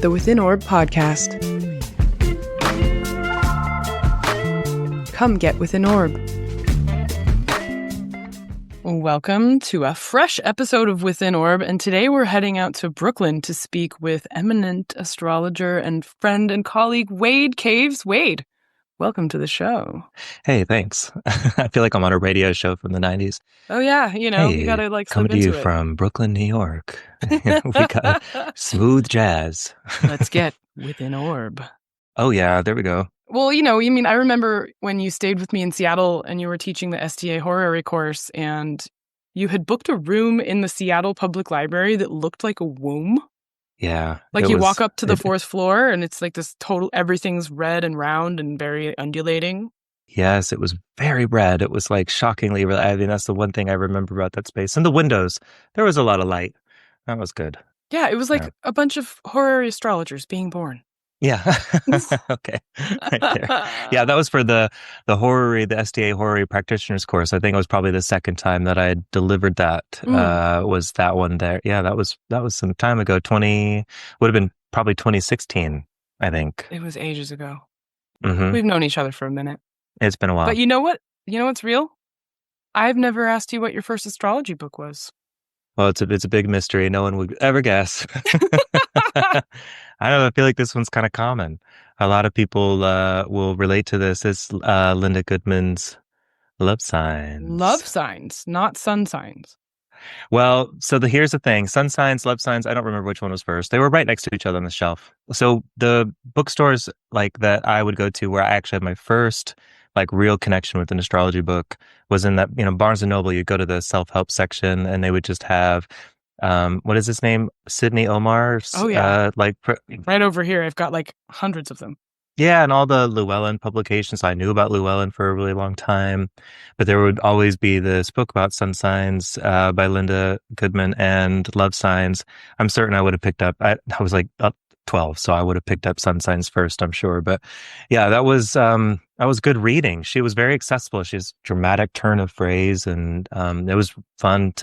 the Within Orb podcast. Come get Within Orb. Welcome to a fresh episode of Within Orb, and today we're heading out to Brooklyn to speak with eminent astrologer and friend and colleague Wade Caves. Wade, welcome to the show. Hey, thanks. I feel like I'm on a radio show from the 90s. Oh yeah, you gotta coming slip to you into it. from Brooklyn, New York. We got smooth jazz. Let's get Within Orb. Oh yeah, there we go. Well, I remember when you stayed with me in Seattle and you were teaching the STA horary course, and you had booked a room in the Seattle Public Library that looked like a womb. Yeah. Like you walk up to the fourth floor and it's like this everything's red and round and very undulating. Yes, it was very red. It was like shockingly red. I mean, that's the one thing I remember about that space. And the windows, there was a lot of light. That was good. Yeah, it was like a bunch of horary astrologers being born. Yeah. Okay. Right there. Yeah, that was for the horary, the STA horary practitioners course. I think it was probably the second time that I had delivered that. Was that one there? Yeah, that was some time ago. Would have been probably 2016, I think. It was ages ago. Mm-hmm. We've known each other for a minute. It's been a while. But you know what? You know what's real? I've never asked you what your first astrology book was. Well, it's a big mystery. No one would ever guess. I don't know. I feel like this one's kind of common. A lot of people will relate to this. It's Linda Goodman's Love Signs. Love signs, not sun signs. Well, so here's the thing. Sun signs, love signs, I don't remember which one was first. They were right next to each other on the shelf. So the bookstores like that I would go to where I actually had my first like real connection with an astrology book was in that, Barnes & Noble. You'd go to the self-help section and they would just have, what is his name? Sidney Omar's. Oh, yeah. Right over here. I've got like hundreds of them. Yeah, and all the Llewellyn publications. I knew about Llewellyn for a really long time, but there would always be this book about sun signs by Linda Goodman and love signs. I'm certain I would have picked up. I was like 12, so I would have picked up sun signs first, I'm sure. But yeah, that was good reading. She was very accessible. She has dramatic turn of phrase, and it was fun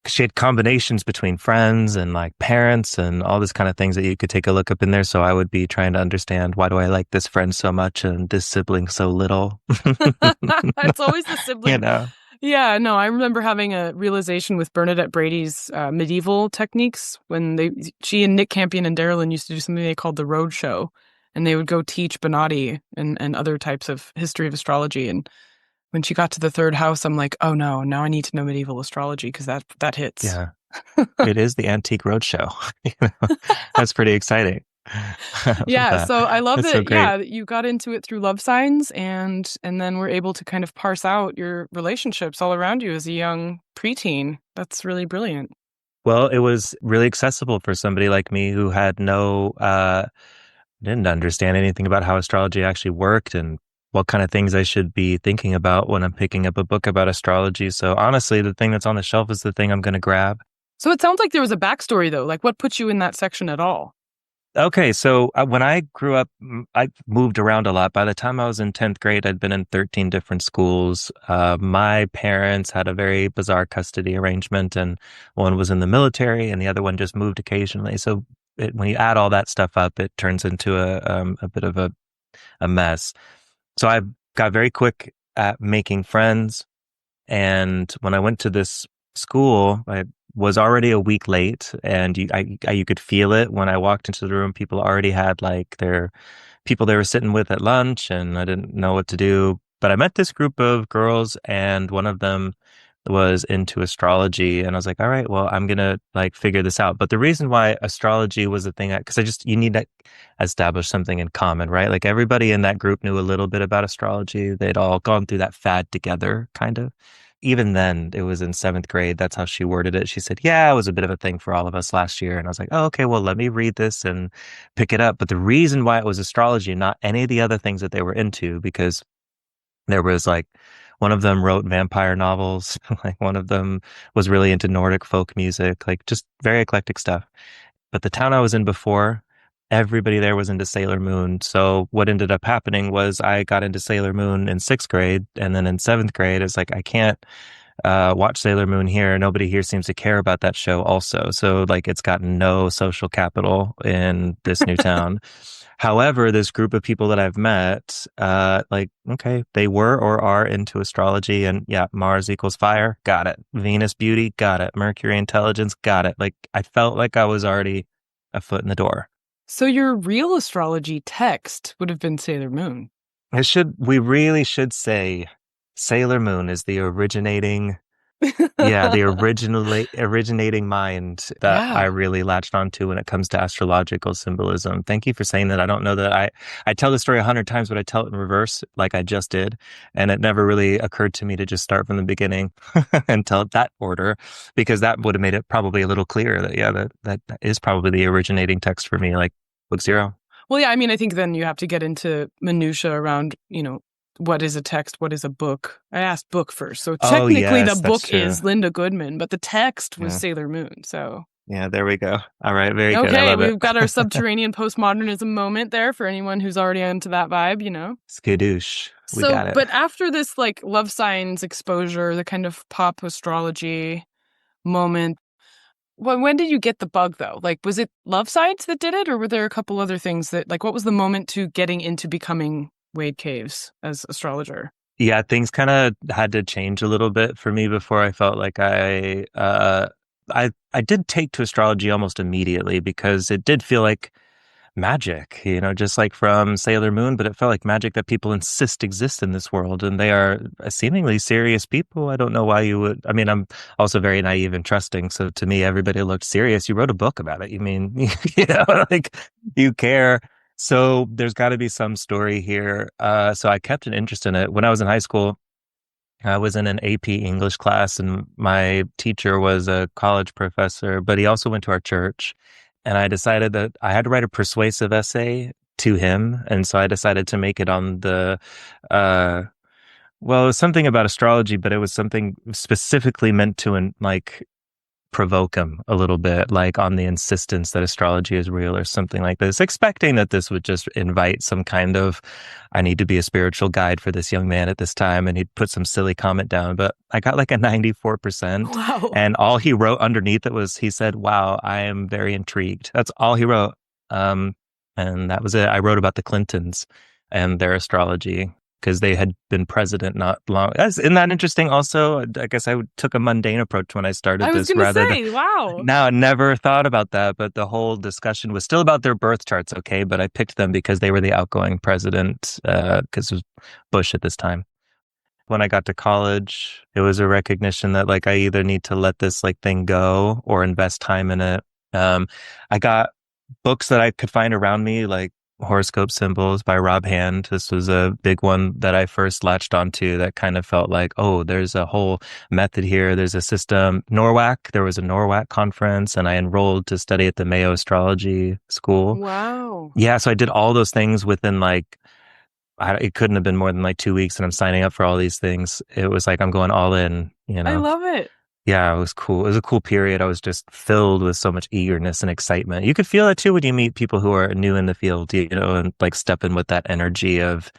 she had combinations between friends and like parents and all this kind of things that you could take a look up in there. So I would be trying to understand, why do I like this friend so much and this sibling so little? It's always the sibling. Yeah, no, I remember having a realization with Bernadette Brady's medieval techniques when she and Nick Campion and Darylyn used to do something they called the Road Show, and they would go teach Bonatti and other types of history of astrology. And when she got to the third house, I'm like, oh no, now I need to know medieval astrology because that hits. Yeah, it is the Antique Roadshow. That's pretty exciting. Yeah, so I love That's that. so great. Yeah, you got into it through love signs, and then we're able to kind of parse out your relationships all around you as a young preteen. That's really brilliant. Well, it was really accessible for somebody like me who had didn't understand anything about how astrology actually worked and what kind of things I should be thinking about when I'm picking up a book about astrology. So honestly, the thing that's on the shelf is the thing I'm going to grab. So it sounds like there was a backstory, though. Like, what put you in that section at all? Okay, so when I grew up, I moved around a lot. By the time I was in 10th grade, I'd been in 13 different schools. My parents had a very bizarre custody arrangement, and one was in the military and the other one just moved occasionally. So when you add all that stuff up, it turns into a bit of a mess. So I got very quick at making friends. And when I went to this school, I was already a week late, and you could feel it when I walked into the room. People already had like their people they were sitting with at lunch, and I didn't know what to do. But I met this group of girls, and one of them was into astrology, and I was like, all right, well, I'm gonna like figure this out. But the reason why astrology was the thing, because you need to establish something in common, right? Like everybody in that group knew a little bit about astrology. They'd all gone through that fad together, kind of. Even then, it was in 7th grade. That's how she worded it. She said, yeah, it was a bit of a thing for all of us last year. And I was like, oh, okay, well, let me read this and pick it up. But the reason why it was astrology, not any of the other things that they were into, because there was like, one of them wrote vampire novels. Like one of them was really into Nordic folk music, like just very eclectic stuff. But the town I was in before, everybody there was into Sailor Moon. So what ended up happening was I got into Sailor Moon in 6th grade, and then in 7th grade, it's like I can't watch Sailor Moon here. Nobody here seems to care about that show also. So like it's got no social capital in this new town. However, this group of people that I've met, like, okay, they were or are into astrology, and yeah, Mars equals fire, got it. Venus beauty, got it. Mercury intelligence, got it. Like I felt like I was already a foot in the door. So your real astrology text would have been Sailor Moon. We really should say Sailor Moon is the originating, yeah, the originating mind that I Yeah. really latched onto when it comes to astrological symbolism. Thank you for saying that. I don't know that I tell the story 100 times, but I tell it in reverse, like I just did. And it never really occurred to me to just start from the beginning and tell it that order, because that would have made it probably a little clearer that, yeah, that is probably the originating text for me, like book zero. Well, yeah, I mean, I think then you have to get into minutia around, what is a text, what is a book. I asked book first. So Oh, technically the yes, that's book true. is Linda Goodman, but the text was Yeah. Sailor Moon. So, Yeah, there we go. All right, very good. I okay, love it. we've got our subterranean postmodernism moment there for anyone who's already into that vibe. Skadoosh. We So, got it. but after this like love signs exposure, the kind of pop astrology moment, when did you get the bug though? Like, was it love signs that did it, or were there a couple other things that, like, what was the moment to getting into becoming Wade Caves as astrologer? Yeah, things kind of had to change a little bit for me before I felt like I did take to astrology almost immediately because it did feel like magic, just like from Sailor Moon, but it felt like magic that people insist exists in this world. And they are seemingly serious people. I don't know why you would. I mean, I'm also very naive and trusting. So to me, everybody looked serious. You wrote a book about it. You mean, like you care. So there's got to be some story here. So I kept an interest in it. When I was in high school, I was in an AP English class, and my teacher was a college professor, but he also went to our church. And I decided that I had to write a persuasive essay to him. And so I decided to make it on uh, well, it was something about astrology, but it was something specifically meant to, like, provoke him a little bit, like on the insistence that astrology is real or something like this, expecting that this would just invite some kind of, I need to be a spiritual guide for this young man at this time. And he'd put some silly comment down, but I got like a 94%. Wow. And all he wrote underneath it was, he said, wow, I am very intrigued. That's all he wrote. Um, and that was it. I wrote about the Clintons and their astrology, because they had been president not long. Isn't that interesting? Also, I guess I took a mundane approach when I started I was this, going to rather than, say, wow. now I never thought about that, but the whole discussion was still about their birth charts. Okay, but I picked them because they were the outgoing president, because it was Bush at this time. When I got to college, it was a recognition that like I either need to let this like thing go or invest time in it. I got books that I could find around me, like Horoscope Symbols by Rob Hand. This was a big one that I first latched onto that kind of felt like, oh, there's a whole method here. There's a system. NORWAC, there was a NORWAC conference, and I enrolled to study at the Mayo Astrology School. Wow. Yeah, so I did all those things within like, it couldn't have been more than like 2 weeks, and I'm signing up for all these things. It was like I'm going all in. I love it. Yeah, it was cool. It was a cool period. I was just filled with so much eagerness and excitement. You could feel it too when you meet people who are new in the field, and like step in with that energy of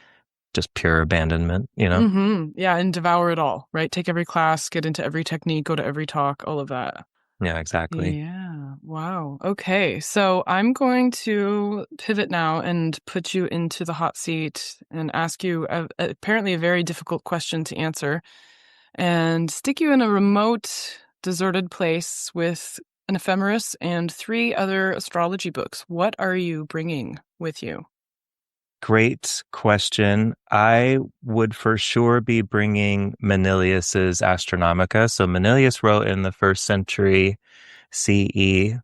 just pure abandonment. Yeah, and devour it all, right? Take every class, get into every technique, go to every talk, all of that. Yeah, exactly. Yeah. Wow. Okay. So I'm going to pivot now and put you into the hot seat and ask you apparently a very difficult question to answer, and stick you in a remote, deserted place with an ephemeris and 3 other astrology books. What are you bringing with you? Great question. I would for sure be bringing Manilius's Astronomica. So Manilius wrote in the first century CE,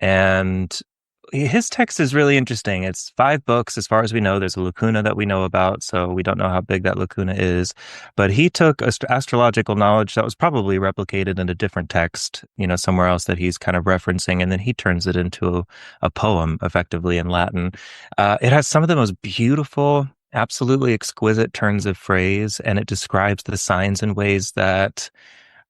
and his text is really interesting. It's 5 books, as far as we know. There's a lacuna that we know about, so we don't know how big that lacuna is. But he took astrological knowledge that was probably replicated in a different text, somewhere else that he's kind of referencing, and then he turns it into a poem, effectively in Latin. It has some of the most beautiful, absolutely exquisite turns of phrase, and it describes the signs in ways that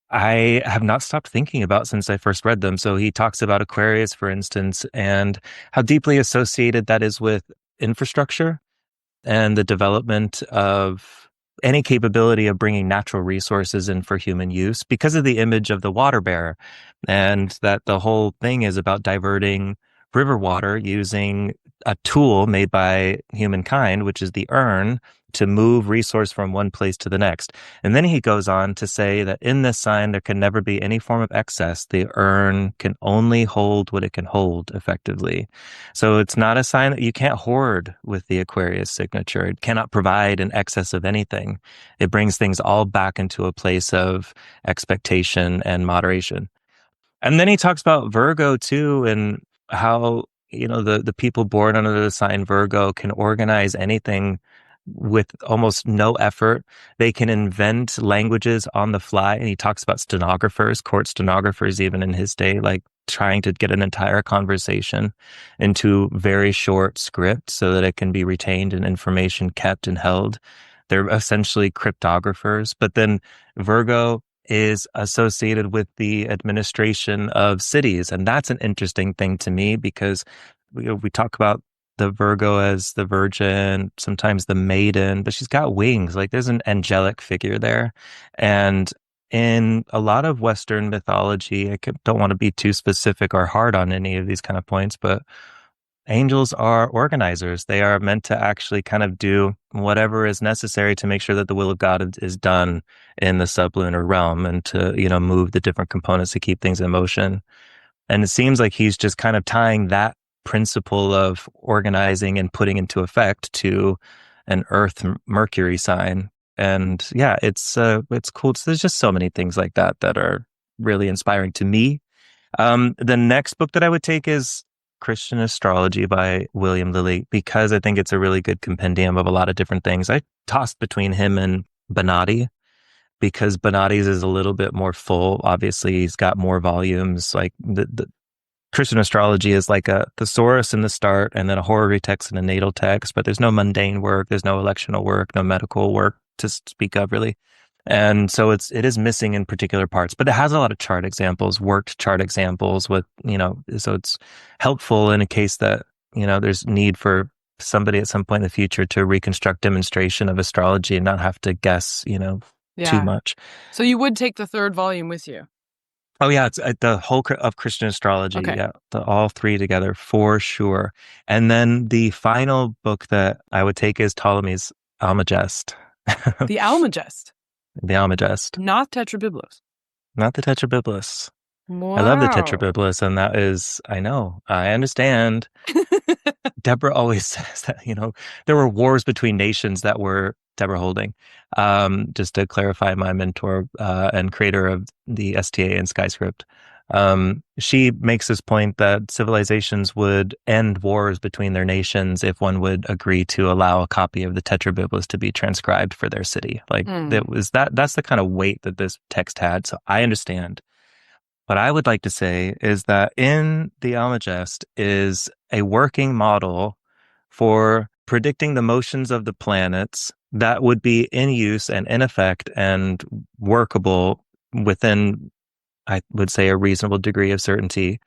I have not stopped thinking about since I first read them. So he talks about Aquarius, for instance, and how deeply associated that is with infrastructure and the development of any capability of bringing natural resources in for human use because of the image of the water bearer. And that the whole thing is about diverting river water using a tool made by humankind, which is the urn, to move resource from one place to the next. And then he goes on to say that in this sign, there can never be any form of excess. The urn can only hold what it can hold effectively. So it's not a sign that you can't hoard with the Aquarius signature. It cannot provide an excess of anything. It brings things all back into a place of expectation and moderation. And then he talks about Virgo too, and how, the people born under the sign Virgo can organize anything with almost no effort. They can invent languages on the fly. And he talks about stenographers, court stenographers, even in his day, like trying to get an entire conversation into very short script so that it can be retained and information kept and held. They're essentially cryptographers. But then Virgo is associated with the administration of cities. And that's an interesting thing to me because we talk about the Virgo as the virgin, sometimes the maiden, but she's got wings. Like there's an angelic figure there. And in a lot of Western mythology, don't want to be too specific or hard on any of these kind of points, but angels are organizers. They are meant to actually kind of do whatever is necessary to make sure that the will of God is done in the sublunar realm and to, move the different components to keep things in motion. And it seems like he's just kind of tying that principle of organizing and putting into effect to an Earth Mercury sign. And yeah, it's cool. So there's just so many things like that that are really inspiring to me. The next book that I would take is Christian Astrology by William Lilly, because I think it's a really good compendium of a lot of different things. I tossed between him and Bonatti because Bonatti's is a little bit more full. Obviously, he's got more volumes. Like the Christian Astrology is like a thesaurus in the start and then a horary text and a natal text, but there's no mundane work, there's no electional work, no medical work to speak of really. And so it is missing in particular parts, but it has a lot of chart examples, worked chart examples with, so it's helpful in a case that, there's need for somebody at some point in the future to reconstruct demonstration of astrology and not have to guess, too much. So you would take the third volume with you? Oh yeah, it's the whole of Christian Astrology. Okay. Yeah, all three together for sure. And then the final book that I would take is Ptolemy's Al-Magest. The Al-Magest. The Al-Magest. Not Tetrabiblos. Not the Tetrabiblos. Wow. I love the Tetrabiblos, and that is, I know, I understand. Deborah always says that, there were wars between nations that were Deborah Holding. Just to clarify, my mentor and creator of the STA and Skyscript. She makes this point that civilizations would end wars between their nations if one would agree to allow a copy of the Tetrabiblos to be transcribed for their city. Like that's the kind of weight that this text had. So I understand. What I would like to say is that in the Almagest is a working model for predicting the motions of the planets that would be in use and in effect and workable within, I would say, a reasonable degree of certainty.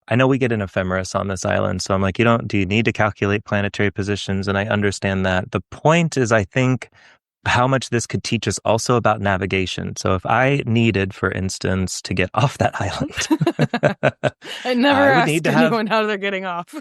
I know we get an ephemeris on this island, so I'm like, do you need to calculate planetary positions? And I understand that. The point is, I think, how much this could teach us also about navigation. So if I needed, for instance, to get off that island, I never asked anyone how they're getting off.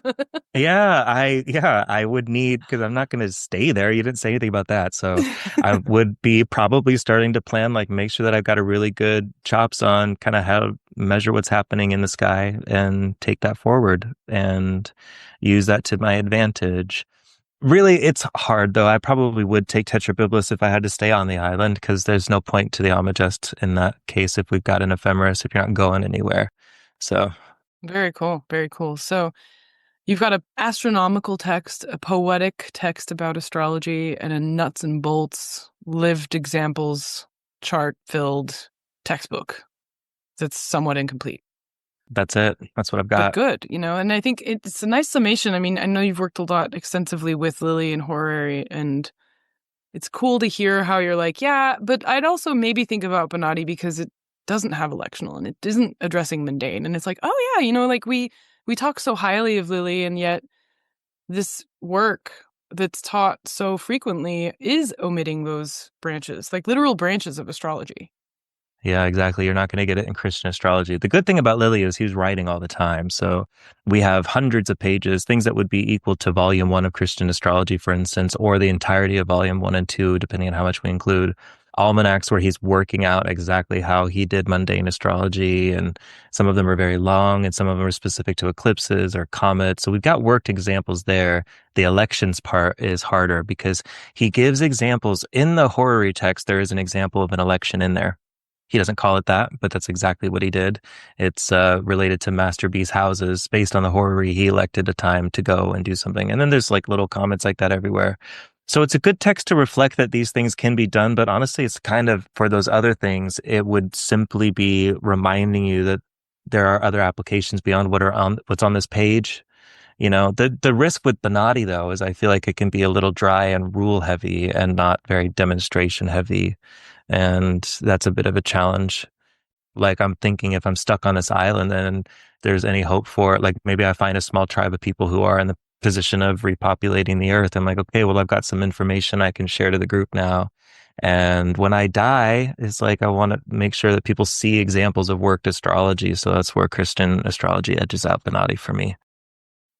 I would need, because I'm not going to stay there. You didn't say anything about that. So I would be probably starting to plan, like make sure that I've got a really good chops on kind of how to measure what's happening in the sky and take that forward and use that to my advantage. Really, it's hard, though. I probably would take Tetrabiblos if I had to stay on the island, because there's no point to the Almagest in that case if we've got an ephemeris, if you're not going anywhere. So, very cool. Very cool. So you've got an astronomical text, a poetic text about astrology, and a nuts and bolts, lived examples, chart-filled textbook that's somewhat incomplete. That's it. That's what I've got. But good, and I think it's a nice summation. I mean, I know you've worked a lot extensively with Lilly and horary, and it's cool to hear how you're like, yeah, but I'd also maybe think about Bonatti because it doesn't have electional and it isn't addressing mundane. And it's like, oh yeah, like we talk so highly of Lilly, and yet this work that's taught so frequently is omitting those branches, like literal branches of astrology. Yeah, exactly. You're not going to get it in Christian astrology. The good thing about Lilly is he's writing all the time. So we have hundreds of pages, things that would be equal to volume one of Christian astrology, for instance, or the entirety of volume one and two, depending on how much we include. Almanacs where he's working out exactly how he did mundane astrology. And some of them are very long and some of them are specific to eclipses or comets. So we've got worked examples there. The elections part is harder because he gives examples in the horary text. There is an example of an election in there. He doesn't call it that, but that's exactly what he did. It's related to Master B's houses. Based on the horary, he elected a time to go and do something. And then there's like little comments like that everywhere. So it's a good text to reflect that these things can be done. But honestly, it's kind of for those other things, it would simply be reminding you that there are other applications beyond what's on this page. You know, the risk with Bonatti, though, is I feel like it can be a little dry and rule heavy and not very demonstration heavy. And that's a bit of a challenge. Like I'm thinking if I'm stuck on this island and there's any hope for it, like maybe I find a small tribe of people who are in the position of repopulating the earth. I'm like, okay, well, I've got some information I can share to the group now. And when I die, it's like I want to make sure that people see examples of worked astrology. So that's where Christian astrology edges out Bonatti for me.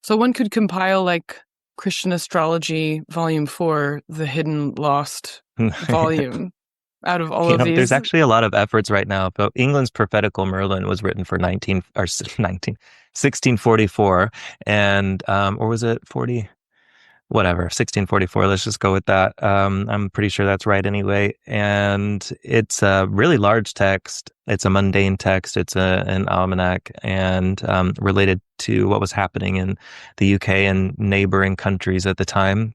So one could compile like Christian Astrology Volume 4, the hidden lost volume out of all of There's these. actually a lot of efforts right now. But England's Prophetical Merlin was written for 1644, and or was it 40? Whatever, 1644. Let's just go with that. I'm pretty sure that's right anyway. And it's a really large text. It's a mundane text. It's an almanac and related to what was happening in the UK and neighboring countries at the time.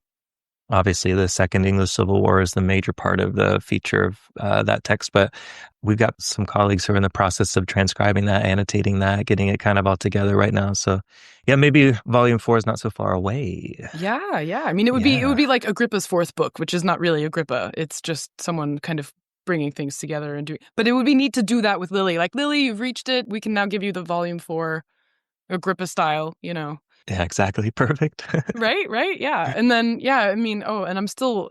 Obviously, the Second English Civil War is the major part of the feature of that text, but we've got some colleagues who are in the process of transcribing that, annotating that, getting it kind of all together right now. So, yeah, maybe volume 4 is not so far away. Yeah, yeah. I mean, it would be like Agrippa's fourth book, which is not really Agrippa. It's just someone kind of bringing things together and doing. But it would be neat to do that with Lilly. Like, Lilly, you've reached it. We can now give you the volume 4 Agrippa style, you know. Yeah, exactly. Perfect. Right. Yeah. And then, yeah, I mean, and I'm still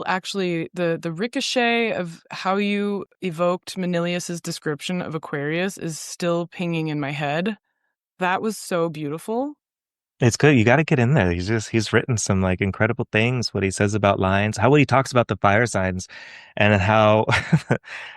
actually the ricochet of how you evoked Manilius's description of Aquarius is still pinging in my head. That was so beautiful. It's good. You got to get in there. He's written some like incredible things. What he says about lines, how he talks about the fire signs, and how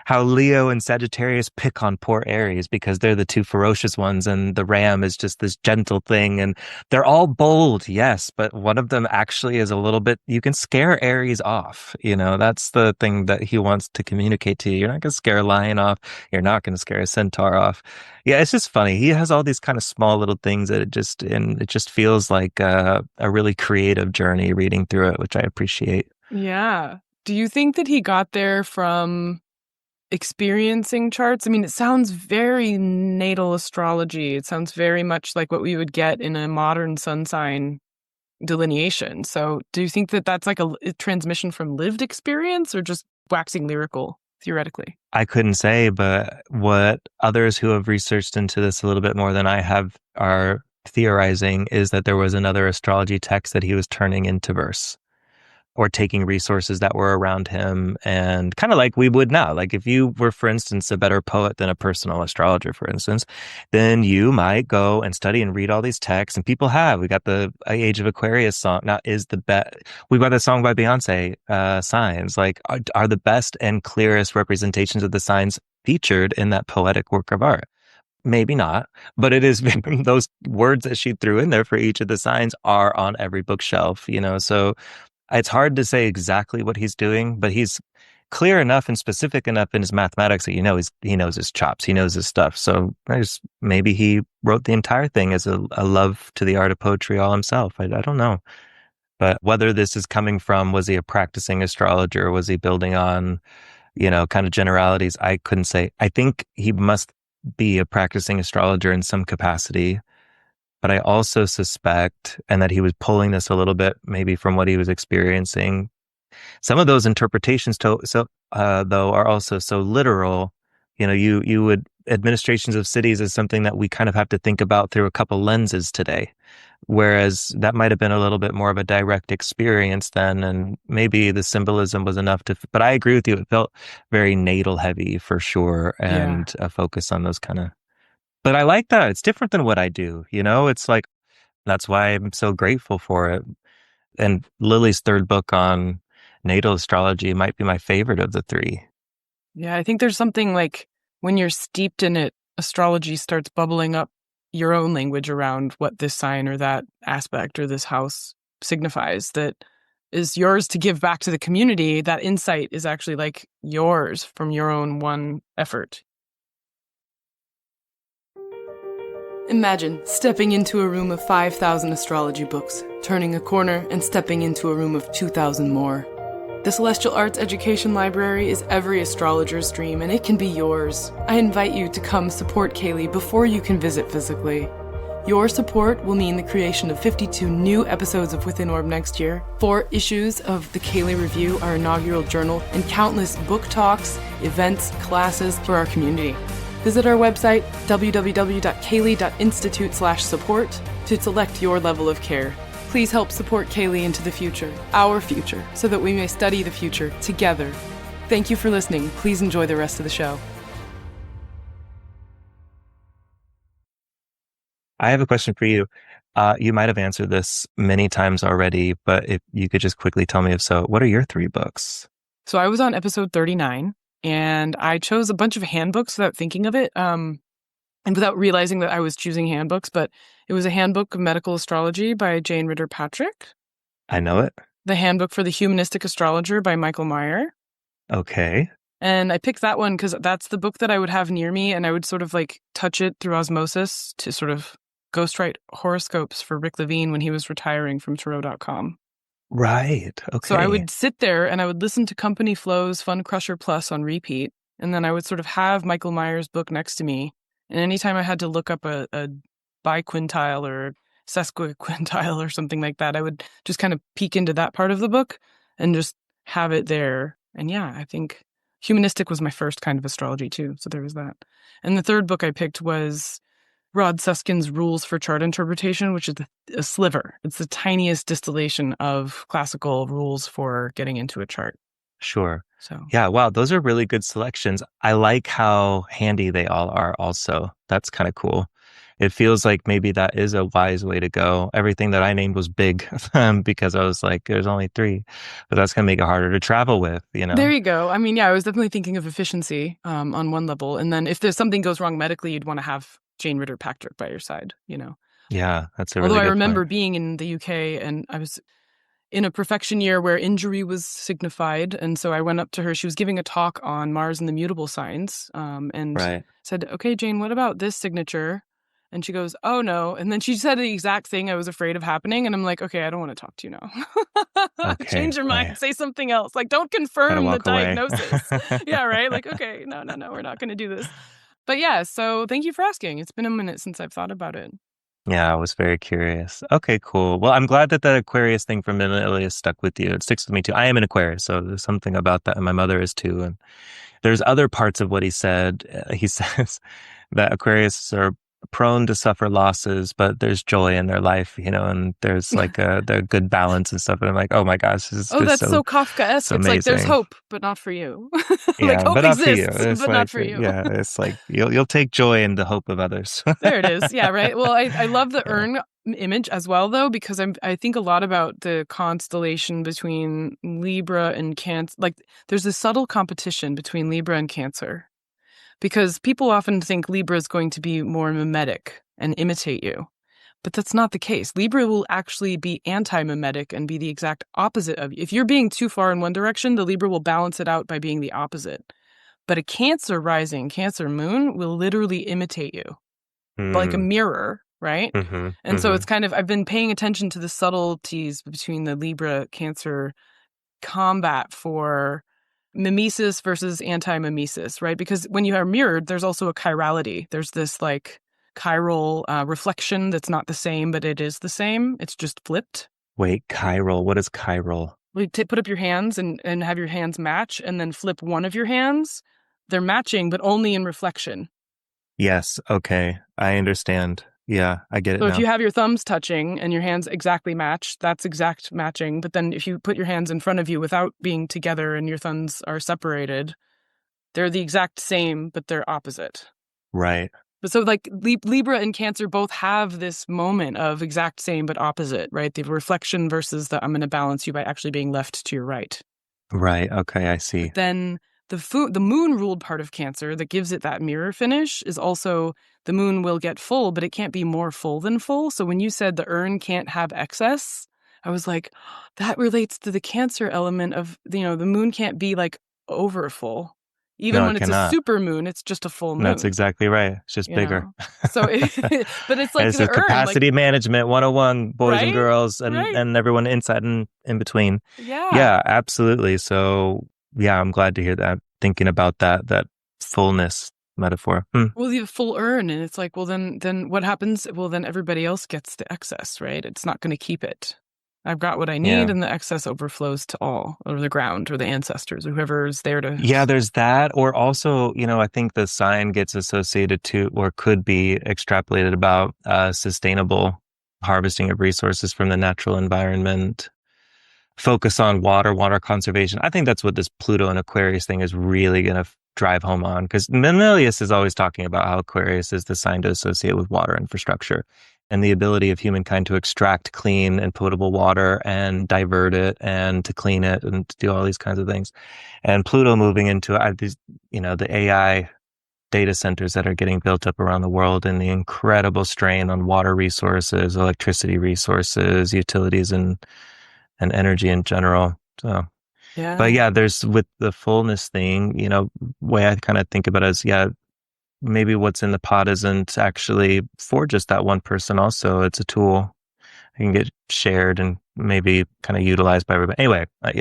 how Leo and Sagittarius pick on poor Aries because they're the two ferocious ones, and the Ram is just this gentle thing, and they're all bold, yes, but one of them actually is a little bit. You can scare Aries off. That's the thing that he wants to communicate to you. You're not going to scare a lion off. You're not going to scare a centaur off. Yeah, it's just funny. He has all these kind of small little things that it just feels like a really creative journey reading through it, which I appreciate. Yeah. Do you think that he got there from experiencing charts? I mean, it sounds very natal astrology. It sounds very much like what we would get in a modern sun sign delineation. So do you think that that's like a transmission from lived experience or just waxing lyrical, theoretically? I couldn't say, but what others who have researched into this a little bit more than I have are theorizing is that there was another astrology text that he was turning into verse or taking resources that were around him and kind of like we would now. Like if you were, for instance, a better poet than a personal astrologer, for instance, then you might go and study and read all these texts. And people have. We got the Age of Aquarius song. Now is the best. We got a song by Beyonce, Signs, like are the best and clearest representations of the signs featured in that poetic work of art. Maybe not, but it is those words that she threw in there for each of the signs are on every bookshelf, so it's hard to say exactly what he's doing, but he's clear enough and specific enough in his mathematics that he knows his chops, he knows his stuff. So maybe he wrote the entire thing as a love to the art of poetry all himself. I don't know. But whether this is coming from, was he a practicing astrologer? Was he building on, kind of generalities? I couldn't say. I think he must be a practicing astrologer in some capacity. But I also suspect, and that he was pulling this a little bit maybe from what he was experiencing. Some of those interpretations, though, are also so literal. You would administrations of cities is something that we kind of have to think about through a couple lenses today. Whereas that might have been a little bit more of a direct experience then, and maybe the symbolism was enough but I agree with you. It felt very natal heavy for sure, Yeah. and a focus on those kind of, but I like that. It's different than what I do, it's like, that's why I'm so grateful for it. And Lily's third book on natal astrology might be my favorite of the three. Yeah, I think there's something like when you're steeped in it, astrology starts bubbling up your own language around what this sign or that aspect or this house signifies that is yours to give back to the community. That insight is actually like yours from your own one effort. Imagine stepping into a room of 5,000 astrology books, turning a corner and stepping into a room of 2,000 more. The Celestial Arts Education Library is every astrologer's dream, and it can be yours. I invite you to come support CAELi before you can visit physically. Your support will mean the creation of 52 new episodes of Within Orb next year, 4 issues of the CAELi Review, our inaugural journal, and countless book talks, events, classes for our community. Visit our website, www.caeli.institute/support, to select your level of care. Please help support CAELi into the future, our future, so that we may study the future together. Thank you for listening. Please enjoy the rest of the show. I have a question for you. You might have answered this many times already, but if you could just quickly tell me if so, what are your 3 books? So I was on episode 39, and I chose a bunch of handbooks without thinking of it, and without realizing that I was choosing handbooks, but it was a handbook of medical astrology by Jane Ritter Patrick. I know it. The handbook for the humanistic astrologer by Michael Meyer. Okay. And I picked that one because that's the book that I would have near me, and I would sort of like touch it through osmosis to sort of ghostwrite horoscopes for Rick Levine when he was retiring from Tarot.com. Right. Okay. So I would sit there and I would listen to Company Flow's Fun Crusher Plus on repeat, and then I would sort of have Michael Meyer's book next to me. And anytime I had to look up a biquintile or sesquiquintile or something like that, I would just kind of peek into that part of the book and just have it there. And yeah, I think humanistic was my first kind of astrology too. So there was that. And the third book I picked was Rod Susskind's Rules for Chart Interpretation, which is a sliver. It's the tiniest distillation of classical rules for getting into a chart. Sure. So yeah, wow, those are really good selections. I like how handy they all are also. That's kind of cool. It feels like maybe that is a wise way to go. Everything that I named was big because I was like, there's only 3, but that's going to make it harder to travel with, There you go. I mean, yeah, I was definitely thinking of efficiency on one level. And then if there's something goes wrong medically, you'd want to have Jane Ritter Patrick by your side, Yeah, that's a Although really I good remember point. being in the UK and I was in a perfection year where injury was signified. And so I went up to her. She was giving a talk on Mars and the mutable signs and Right. said, okay, Jane, what about this signature? And she goes, oh, no. And then she said the exact thing I was afraid of happening. And I'm like, okay, I don't want to talk to you now. Okay, Change your I mind. Say something else. Like, don't gotta confirm the walk away. diagnosis. Yeah, right? Like, okay, no, we're not going to do this. But yeah, so thank you for asking. It's been a minute since I've thought about it. Yeah, I was very curious. Okay, cool. Well, I'm glad that the Aquarius thing from Manilius stuck with you. It sticks with me too. I am an Aquarius, so there's something about that, and my mother is too. And there's other parts of what he said. He says that Aquarius are prone to suffer losses, but there's joy in their life, and there's like the good balance and stuff. And I'm like, oh my gosh, this is Oh, just that's so so Kafkaesque. It's like there's amazing. hope, but not for you. Like Yeah, hope but not for you. exists, It's but not like, for you. yeah, it's like you'll take joy in the hope of others. There it is. Yeah, right. Well, I love the urn image as well, though, because I think a lot about the constellation between Libra and Cancer. Like, there's a subtle competition between Libra and Cancer, because people often think Libra is going to be more mimetic and imitate you. But that's not the case. Libra will actually be anti-mimetic and be the exact opposite of you. If you're being too far in one direction, the Libra will balance it out by being the opposite. But a Cancer rising, Cancer moon will literally imitate you, like a Mm, mirror, right? hmm And so hmm it's kind of, I've been paying attention to the subtleties between the Libra Cancer combat for mimesis versus anti-mimesis, right? Because when you are mirrored, there's also a chirality. There's this like chiral reflection that's not the same, but it is the same. It's just flipped. Wait, chiral. What is chiral? Put up your hands and have your hands match, and then flip one of your hands. They're matching, but only in reflection. Yes, okay. I understand. Yeah, I get it So if now. you have your thumbs touching and your hands exactly match, that's exact matching. But then if you put your hands in front of you without being together and your thumbs are separated, they're the exact same, but they're opposite. Right. But so like Libra and Cancer both have this moment of exact same but opposite, right? The reflection versus the I'm going to balance you by actually being left to your right. Right. Okay, I see. But then the moon ruled part of Cancer that gives it that mirror finish is also the moon will get full, but it can't be more full than full. So when you said the urn can't have excess, I was like, that relates to the Cancer element of, the moon can't be like over full. Even No, when it it's a candot. super moon, it's just a full That's moon, exactly right. It's just you bigger. know? So, but it's like This the is urn, like, capacity management 101, boys and right? girls, and Right. and everyone inside and in between. Yeah. Yeah, absolutely. So yeah, I'm glad to hear that. Thinking about that fullness metaphor. Well, the full urn, and it's like, well, then what happens? Well, then everybody else gets the excess, right? It's not going to keep it. I've got what I need, Yeah. and the excess overflows to all, or the ground, or the ancestors, or whoever's there to. Yeah, there's that. Or also, I think the sign gets associated to or could be extrapolated about sustainable harvesting of resources from the natural environment, focus on water conservation. I think that's what this Pluto and Aquarius thing is really going to drive home on, because Manilius is always talking about how Aquarius is the sign to associate with water infrastructure and the ability of humankind to extract clean and potable water and divert it and to clean it and to do all these kinds of things. And Pluto moving into these, the AI data centers that are getting built up around the world and the incredible strain on water resources, electricity resources, utilities, and energy in general. So, but Yeah. yeah, there's with the fullness thing, way I kind of think about it is, yeah, maybe what's in the pot isn't actually for just that one person. Also, it's a tool. It can get shared and maybe kind of utilized by everybody. Anyway, No.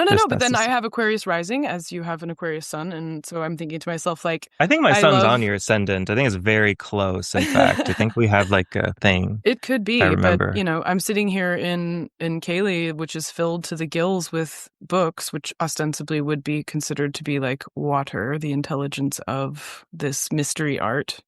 just But that's then I just. have Aquarius rising, as you have an Aquarius sun, and so I'm thinking to myself, like, I think my I son's on love. your ascendant. I think it's very close. In fact, I think we have like a thing, It could if I be, but remember. I'm sitting here in CAELi, which is filled to the gills with books, which ostensibly would be considered to be like water, the intelligence of this mystery art,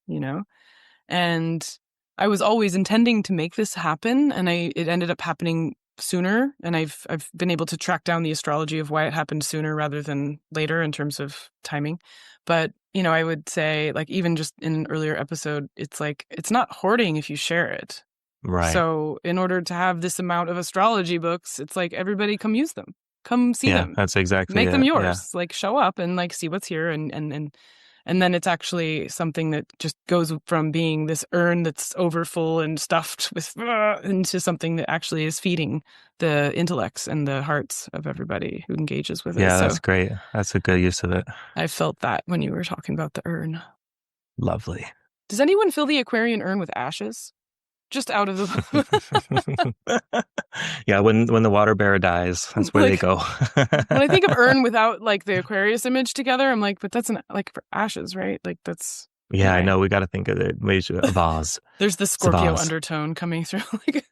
And I was always intending to make this happen, and it ended up happening sooner. And I've been able to track down the astrology of why it happened sooner rather than later in terms of timing. But I would say, like, even just in an earlier episode, it's like it's not hoarding if you share it. Right. So in order to have this amount of astrology books, it's like everybody come use them, come see Yeah, them, that's exactly make them it. Yeah. yours. Like show up and like see what's here, and then it's actually something that just goes from being this urn that's overfull and stuffed with into something that actually is feeding the intellects and the hearts of everybody who engages with it. Yeah, So that's great. That's a good use of it. I felt that when you were talking about the urn. Lovely. Does anyone fill the Aquarian urn with ashes? Just out of the Yeah, when the water bearer dies, that's where they like go. when I think of urn without like the Aquarius image together, I'm like, but that's like for ashes, right? Like that's Yeah, I anyway. know. We got to think of it. A vase. There's the It's a Scorpio vase. undertone coming through. Like,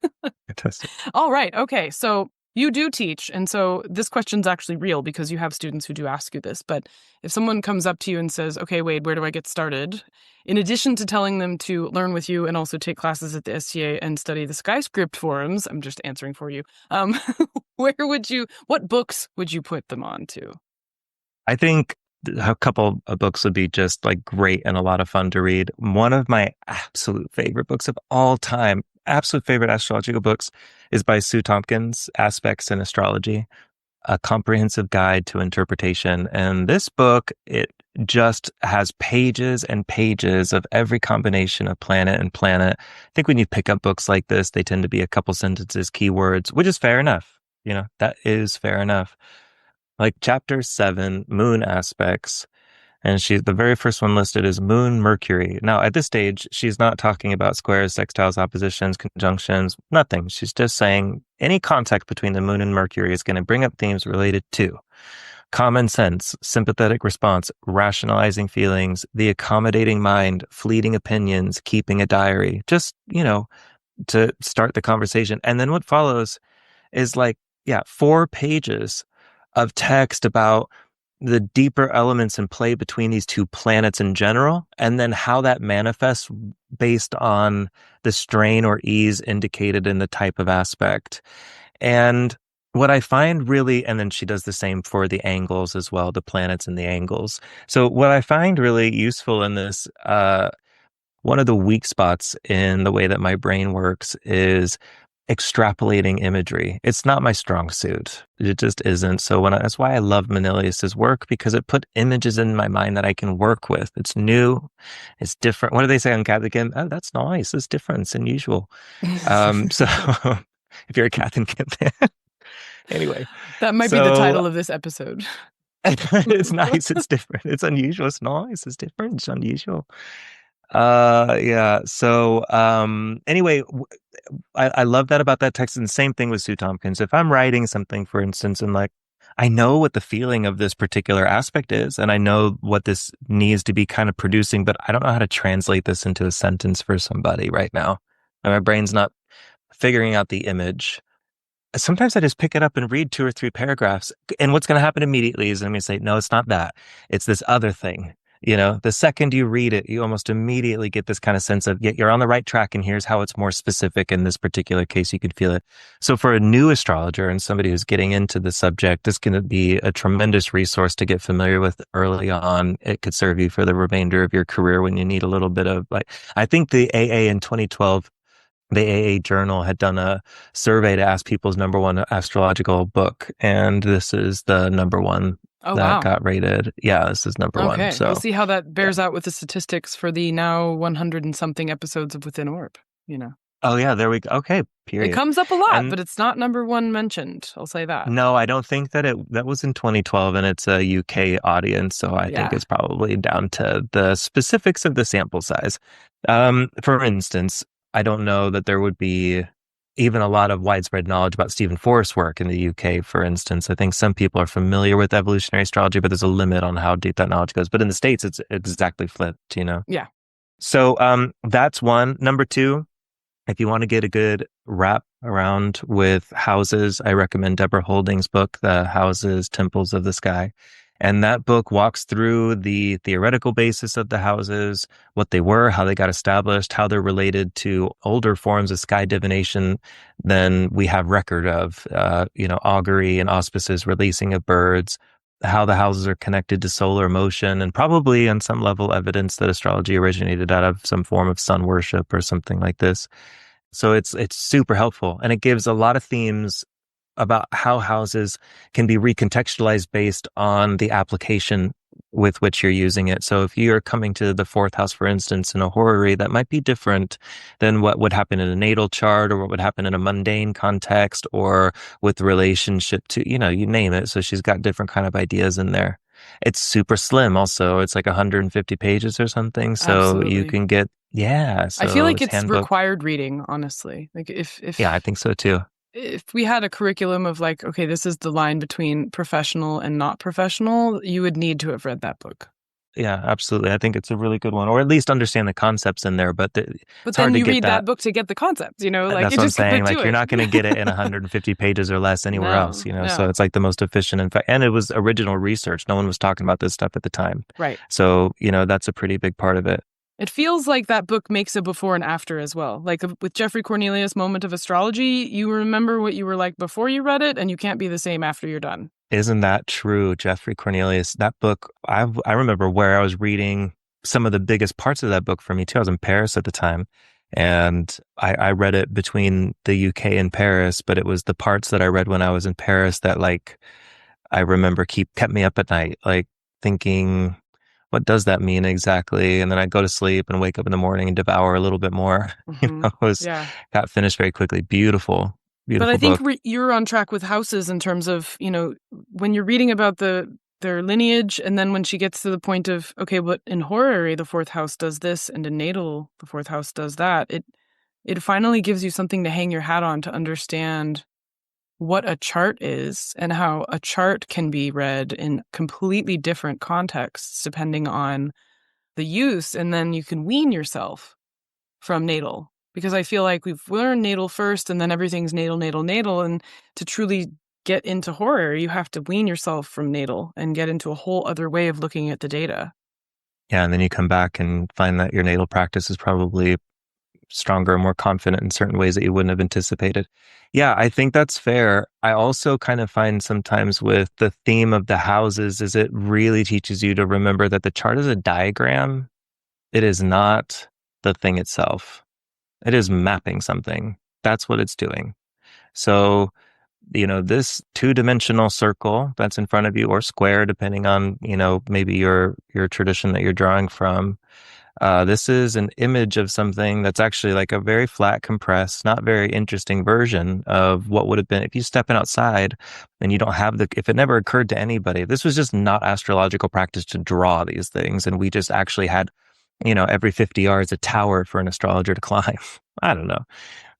Fantastic. all right, okay. So you do teach, and so this question's actually real because you have students who do ask you this. But if someone comes up to you and says, "Okay, Wade, where do I get started?" In addition to telling them to learn with you and also take classes at the STA and study the Skyscript forums, I'm just answering for you. What books would you put them on to? I think a couple of books would be just like great and a lot of fun to read. One of my absolute favorite books of all time, absolute favorite astrological books, is by Sue Tompkins, Aspects in Astrology, a comprehensive guide to interpretation. And this book, it just has pages and pages of every combination of planet and planet. I think when you pick up books like this, they tend to be a couple sentences, keywords, which is fair enough. That is fair enough. Like chapter 7, moon aspects. And the very first one listed is Moon-Mercury. Now, at this stage, she's not talking about squares, sextiles, oppositions, conjunctions, nothing. She's just saying any contact between the moon and Mercury is going to bring up themes related to common sense, sympathetic response, rationalizing feelings, the accommodating mind, fleeting opinions, keeping a diary, just, to start the conversation. And then what follows is like, yeah, 4 pages of text about the deeper elements in play between these two planets in general, and then how that manifests based on the strain or ease indicated in the type of aspect. And what I find really, and then she does the same for the angles as well, the planets and the angles. So what I find really useful in this, one of the weak spots in the way that my brain works is extrapolating imagery. It's not my strong suit. It just isn't. So that's why I love Manilius's work, because it put images in my mind that I can work with. It's new. It's different. What do they say on Catholic? Oh, that's nice. It's different. It's unusual. So if you're a Catholic, anyway, That might be the so title of this episode. it's nice. It's different. It's unusual. It's nice. It's different. It's unusual. Yeah. So, anyway, I love that about that text. And the same thing with Sue Tompkins. If I'm writing something, for instance, and like, I know what the feeling of this particular aspect is, and I know what this needs to be kind of producing, but I don't know how to translate this into a sentence for somebody right now. And my brain's not figuring out the image. Sometimes I just pick it up and read 2 or 3 paragraphs. And what's going to happen immediately is I'm going to say, no, it's not that. It's this other thing. The second you read it, you almost immediately get this kind of sense of, yeah, you're on the right track. And here's how it's more specific in this particular case. You can feel it. So for a new astrologer and somebody who's getting into the subject, this can be a tremendous resource to get familiar with early on. It could serve you for the remainder of your career when you need a little bit of I think the AA in 2012, the AA Journal had done a survey to ask people's number one astrological book, and this is the number one that got rated. Yeah, this is number one. So we'll see how that bears out with the statistics for the now 100 and something episodes of Within Orb, Oh, yeah, there we go. Okay, period. It comes up a lot, but it's not number one mentioned. I'll say that. No, I don't think that was in 2012, and it's a UK audience, so I think it's probably down to the specifics of the sample size. For instance, I don't know that there would be even a lot of widespread knowledge about Stephen Forrest's work in the UK, for instance. I think some people are familiar with evolutionary astrology, but there's a limit on how deep that knowledge goes. But in the States, it's exactly flipped, Yeah. So that's one. Number two, if you want to get a good wrap around with houses, I recommend Deborah Holding's book, The Houses, Temples of the Sky. And that book walks through the theoretical basis of the houses, what they were, how they got established, how they're related to older forms of sky divination than we have record of, augury and auspices, releasing of birds, how the houses are connected to solar motion, and probably on some level evidence that astrology originated out of some form of sun worship or something like this. So it's super helpful, and it gives a lot of themes about how houses can be recontextualized based on the application with which you're using it. So if you're coming to the fourth house, for instance, in a horary, that might be different than what would happen in a natal chart, or what would happen in a mundane context, or with relationship to, you name it. So she's got different kind of ideas in there. It's super slim also. It's like 150 pages or something. So Absolutely. You can get, so I feel like it's required reading, honestly. Like if yeah, I think so too. If we had a curriculum of like, okay, this is the line between professional and not professional, you would need to have read that book. Yeah, absolutely. I think it's a really good one, or at least understand the concepts in there. But it's hard to read that book to get the concepts, like that's what I'm saying. Like you're not going to get it in 150 pages or less anywhere else, So it's like the most efficient. In fact, and it was original research. No one was talking about this stuff at the time, right? So that's a pretty big part of it. It feels like that book makes a before and after as well. Like with Jeffrey Cornelius' Moment of Astrology, you remember what you were like before you read it, and you can't be the same after you're done. Isn't that true? Jeffrey Cornelius, that book, I remember where I was reading some of the biggest parts of that book for me too. I was in Paris at the time, and I read it between the UK and Paris, but it was the parts that I read when I was in Paris that I remember kept me up at night, thinking, what does that mean exactly? And then I'd go to sleep and wake up in the morning and devour a little bit more. Mm-hmm. Got finished very quickly. Beautiful but I book. think you're on track with houses in terms of, when you're reading about their lineage, and then when she gets to the point of, okay, but in horary, the fourth house does this, and in natal, the fourth house does that. It finally gives you something to hang your hat on to understand what a chart is and how a chart can be read in completely different contexts depending on the use. And then you can wean yourself from natal, because I feel like we've learned natal first and then everything's natal. And to truly get into horary, you have to wean yourself from natal and get into a whole other way of looking at the data. Yeah, and then you come back and find that your natal practice is probably stronger and more confident in certain ways that you wouldn't have anticipated. Yeah, I think that's fair. I also kind of find sometimes with the theme of the houses is it really teaches you to remember that the chart is a diagram. It is not the thing itself. It is mapping something. That's what it's doing. So, this two-dimensional circle that's in front of you, or square, depending on, maybe your tradition that you're drawing from. This is an image of something that's actually like a very flat, compressed, not very interesting version of what would have been if you step in outside and you don't have if it never occurred to anybody, this was just not astrological practice to draw these things. And we just actually had, every 50 yards, a tower for an astrologer to climb. I don't know.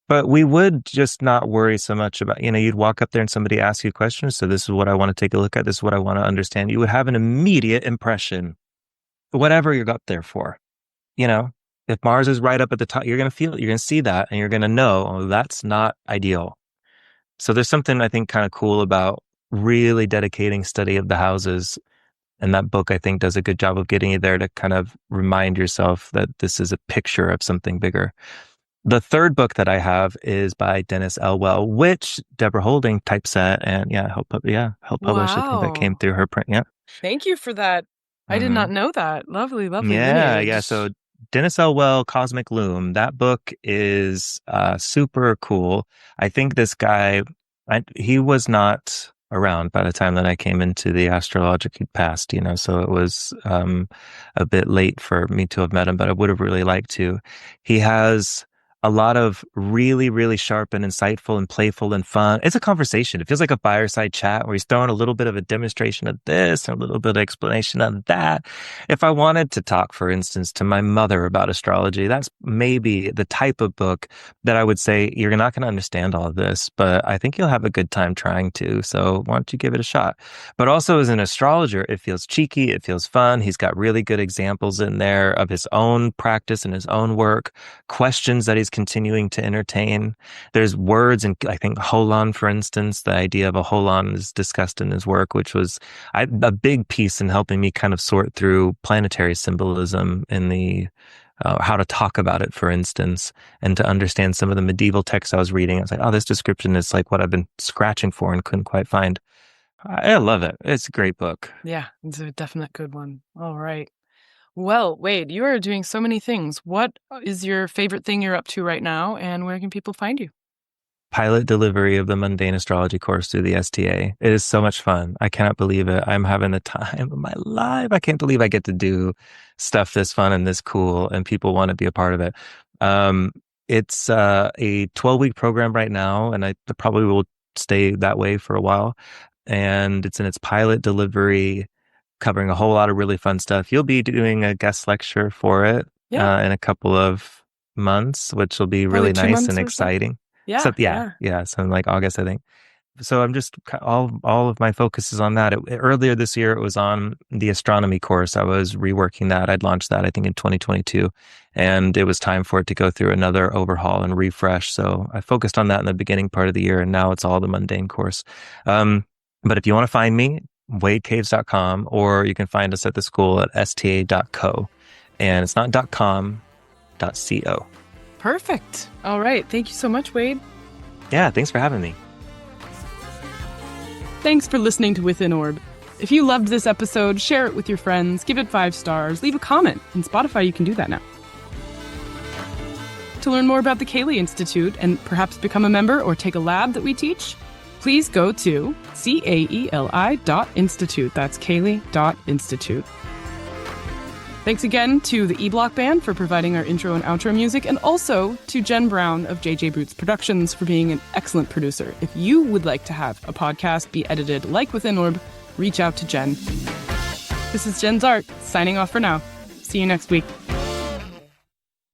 But we would just not worry so much about, you'd walk up there and somebody asks you questions. So this is what I want to take a look at. This is what I want to understand. You would have an immediate impression, whatever you're up there for. If Mars is right up at the top, you're going to feel it. You're going to see that and you're going to know, oh, that's not ideal. So there's something I think kind of cool about really dedicating study of the houses. And that book, I think, does a good job of getting you there to kind of remind yourself that this is a picture of something bigger. The third book that I have is by Dennis Elwell, which Deborah Holding typeset and helped publish. I think that came through her print. Yeah. Thank you for that. I did not know that. Lovely, lovely lineage. Yeah. Yeah. So Dennis Elwell, Cosmic Loom, that book is super cool. I think this guy, he was not around by the time that I came into the astrological past, so it was a bit late for me to have met him, but I would have really liked to. He has a lot of really, really sharp and insightful and playful and fun. It's a conversation. It feels like a fireside chat where he's throwing a little bit of a demonstration of this and a little bit of explanation of that. If I wanted to talk, for instance, to my mother about astrology, that's maybe the type of book that I would say, you're not going to understand all of this, but I think you'll have a good time trying to. So why don't you give it a shot? But also as an astrologer, it feels cheeky. It feels fun. He's got really good examples in there of his own practice and his own work, questions that he's continuing to entertain. There's words, and I think holon, for instance, the idea of a holon is discussed in his work, which was a big piece in helping me kind of sort through planetary symbolism in the how to talk about it, for instance, and to understand some of the medieval texts I was reading. I was like, oh, this description is like what I've been scratching for and couldn't quite find. I love it. It's a great book. Yeah, it's a definite good one. All right. Well, Wade, you are doing so many things. What is your favorite thing you're up to right now, and where can people find you? Pilot delivery of the mundane astrology course through the STA. It is so much fun. I cannot believe it. I'm having the time of my life. I can't believe I get to do stuff this fun and this cool, and people want to be a part of it. It's a 12-week program right now, and I probably will stay that way for a while. And it's in its pilot delivery, covering a whole lot of really fun stuff. You'll be doing a guest lecture for it in a couple of months, which will be really nice and exciting. Yeah, so. So in like August, I think. So I'm just all of my focus is on that. Earlier this year, it was on the astronomy course. I was reworking that. I'd launched that, I think, in 2022, and it was time for it to go through another overhaul and refresh. So I focused on that in the beginning part of the year, and now it's all the mundane course. But if you want to find me, wadecaves.com, or you can find us at the school at sta.co. And it's not .com, .co. Perfect. All right. Thank you so much, Wade. Yeah, thanks for having me. Thanks for listening to Within Orb. If you loved this episode, share it with your friends, give it 5 stars, leave a comment. In Spotify, you can do that now. To learn more about the CAELi Institute and perhaps become a member or take a lab that we teach, please go to CAELi.institute. That's CAELi.institute. Thanks again to the E-Block Band for providing our intro and outro music, and also to Jen Brown of JJ Boots Productions for being an excellent producer. If you would like to have a podcast be edited like Within Orb, reach out to Jen. This is Jenn Zahrt, signing off for now. See you next week.